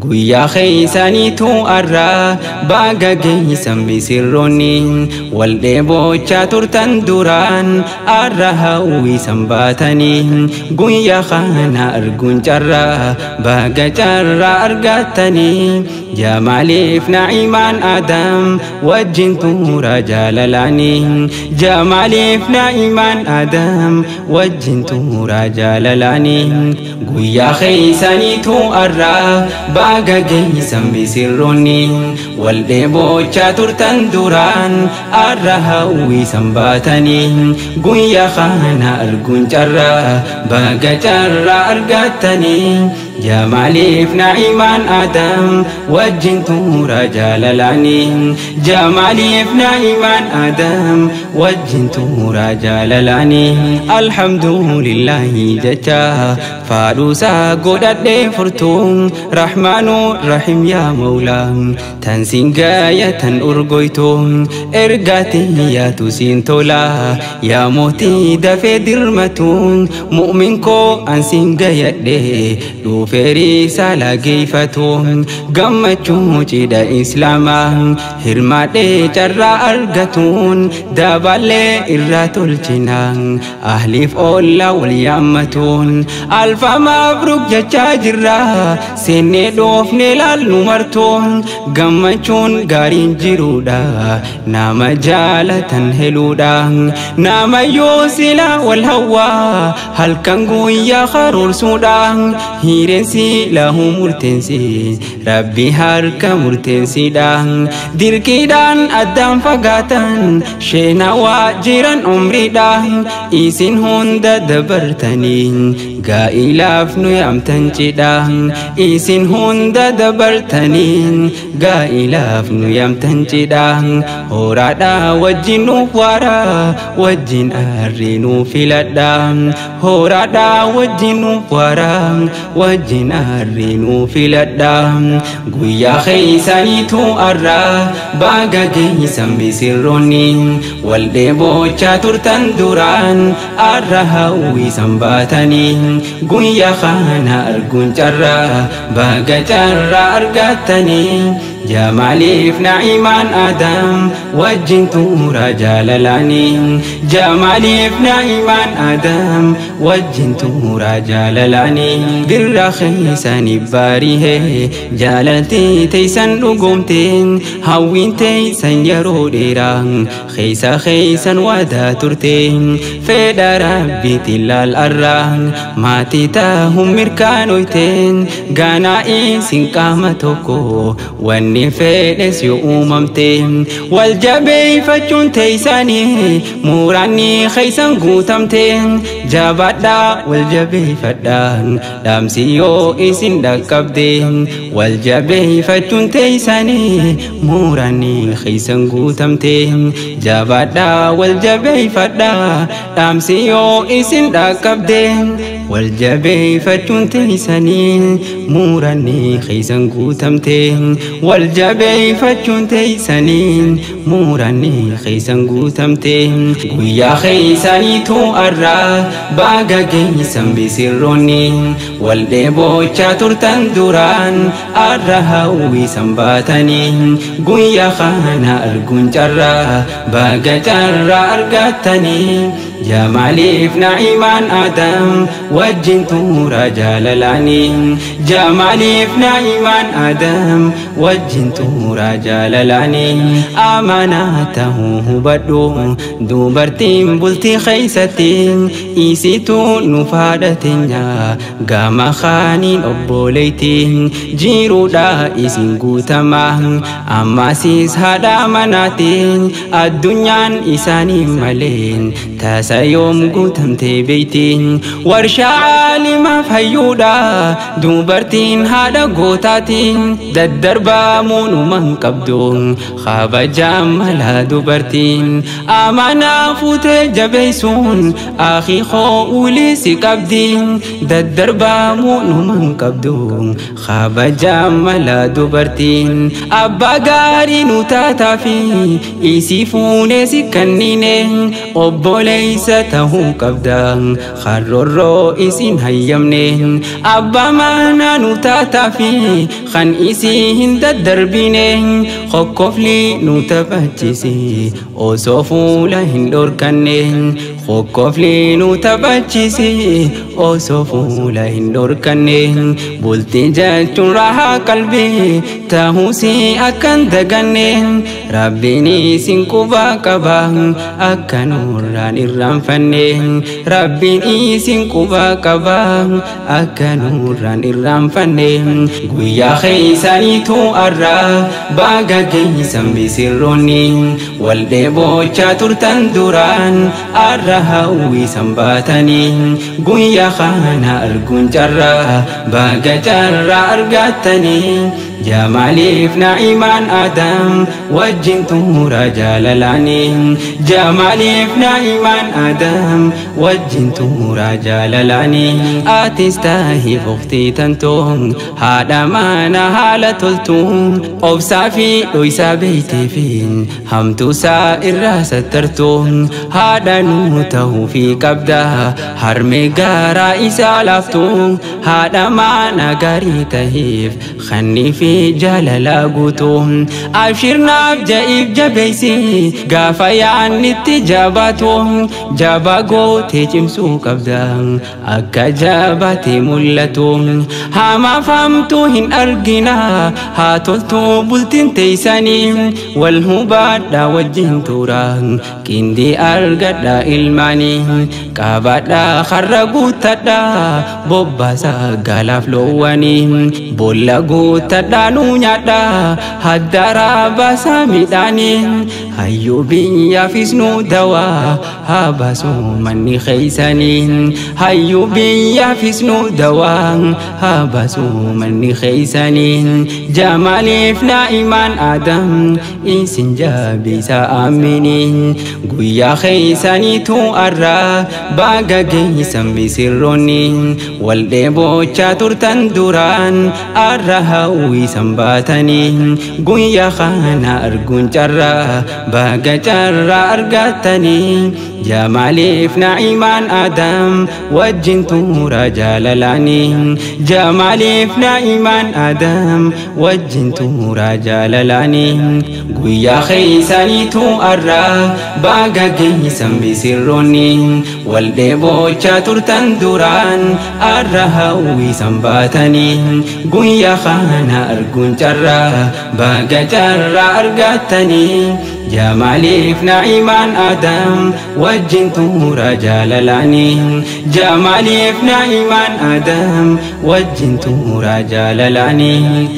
guyyaa keeysaniitu arraa baga geeysan bisirroonni wal dheebochaa turtan duraan arra hawwisan baatanii guyyaa kana arguun carraa baga carraa argattanii jamaaliif naa'imaan Adam wajjin tuura jaalalaanii jamaaliif naa'imaan Adam wajjin tuura jaalalaanii guyyaa keeysaniitu arraa baga geeysan bisirroonni wal dheebochaa turtan duraan arra hawwisan baatanii guyyaa kana arguun carraa baga carraa argattanii jamaaliif naa'imaan Adam wajjin tuura jaalalaanii jamaaliif naa'imaan Adam wajjin tuura jaalalaanii alhamdulillahi jecha faadhuusaa godhadhee furtuun rahmaanu rahim yaa mawlaa tan siin gaayatan urgoytuun ergaatii yaatu siin tolaa yaa mootii dafee dirmatuun mu'min koo an siin gaayadhee dhufeerii saala geeyfatuun gammachuu cidha islaamaa hirmaadhee carraa argatuun dabalee irraa tolchinaan ahliif oollaa wal yaammatuun alfa mabruk jechaa jirra seennee dhoofnee laallu martuun gammachuun gaariin jiruudha nama jaalatan heluudha nama yoo silaa wal hawwaa halkan guyyaa karoorsuudha hireensi lahu murteensi rabbi harka murteensiidha dirqiidhaan addaan fagaatan sheenawaa jiran umriidha isin hunda dabartanii gaa'ilaaf nu yaamtan cidha isin hunda dabartanii gaa'ilaaf nu yaamtan cidha horaadha wajjin nuuf waara wajjin arri nuuf filadha horaadha wajjin nuuf waara wajjin arri nuuf filadha guyyaa keeysaniitu arraa baga geeysan bisirroonni wal dheebochaa turtan duraan arra hawwisan baatanii guyyaa kana arguun carraa baga carraa argattanii jamaaliif naa'imaan Adam wajjin tuura jaalalaanii jamaaliif naa'imaan Adam wajjin tuura jaalalaanii birra keeysaniif baarihee jaalaltii teeysan dhugoomteen hawwiin teeysan yeroo dheeraa keeysa keeysan waadaa turteen fedha rabbiitiin laal arraa maatii taahun mirkaanoyteen gaanaa isin qaama tokko wanni fedhes yoo uumamte wal jabeeyfachuun teeysanii muraanni keeysan guutamte jabaadhaa wal jabeeyfadhaan dhaamsi yoo isin dhaqqabde wal jabeeyfachuun teeysanii muraanni keeysan guutamte jabaadhaa wal jabeeyfadhaa dhaamsi yoo isin dhaqqabde wal jabeeyfachuun teeysanii muraanni keeysan guutamte wal jabeeyfachuun teeysanii muraanni keeysan guutamte guyyaa keeysaniitu arraa baga geeysan bisirroonni wal dheebochaa turtan duraan arra hawwisan baatanii guyyaa kana arguun carraa baga carraa argattanii jamaaliif naa'imaan Adam wajjin tuura jaalalaanii jamaaliif naa'imaan Adam wajjin tuura jaalalaanii amanaa tahuu hubadhu dubartiin bultii keeysatti isituu nu faadhateenya gama kaaniin obboleeytiin jiruudha isin guutama ammasiis haadha manaatiin addunyaan isaanii maleen tasayoom guutamte beeytiin warshaa aalimaa fayyuudha dubartiin haadha gootaatiin daddarbamuu numan qabdu kabajaa malaa dubartiin amanaa fuutee jabeeysuun akhii koo uliisi qabdi daddarbamuu numan qabdu kabajaa malaa dubartiin abbaa gaarii nu taataafi isii fuunee si kannine obboleeysa tahuu qabda harrorroo isin hayyamne abba mana nutata fi khan isi hinda darbine khokkofli nutabachisi osofula hindorkanne khokkofli nutabachisi osofula hindorkanne bulti jachun raha qalbi tahusi akan daganne rabbini sinkuba kaba akanuran irranfanne rabbini sinkuba kaba akanuran irranfanne guyya khaysanitu arra baga gaysan bisirroni walde bocha turtan duran arra hawi sambatani guyya khana argun jarra baga jarra argatani جمالي في نعيمان آدم وجنت رجاللاني جمالي في نعيمان آدم وجنت رجاللاني أتستاهي فختي تنتم هذا ما نهال تلتم أبصافي ليس بيتي فين هم تسائر راس ترتم هذا نوته في كبده هرمي غارا إسالفتم هذا ما نغاري تهيف خني في جلال قوتهم أبشرنا بجائب جبيسي قافيا نتجاباتهم جابا قوتي جمسو قبدا أكا جاباتي ملتهم هما فهمتوهن أرقنا هاتلتو بلتن تيساني والهباد دا وجهن تورا كندي أرقد دا إلماني كابات دا خرقو تدا بوباسا غلاف لواني بولا قوتا nunyada hadara basamidani hayyubi yafisnu dawa habasu manni khaysani hayyubi yafisnu dawa habasu manni khaysani jamali fna iman adam insin jabisa amini guyya khaysani tu arra baga gaysan bisirroni walde bocha turtan duran arra hawi sambatani guyya khana argun jarra baga jarra argatani jamali fi na'iman adam wajintu rajalalani jamali fi na'iman adam wajintu rajalalani guyya khaysani tu arra baga gaysan bisirroni walde bocha turtan duran arra hawi sambatani guyya khana argun jarra baga jarra argatani جمالي في نعيمان آدم وجنت رجاللاني جمالي في نعيمان آدم وجنت رجاللاني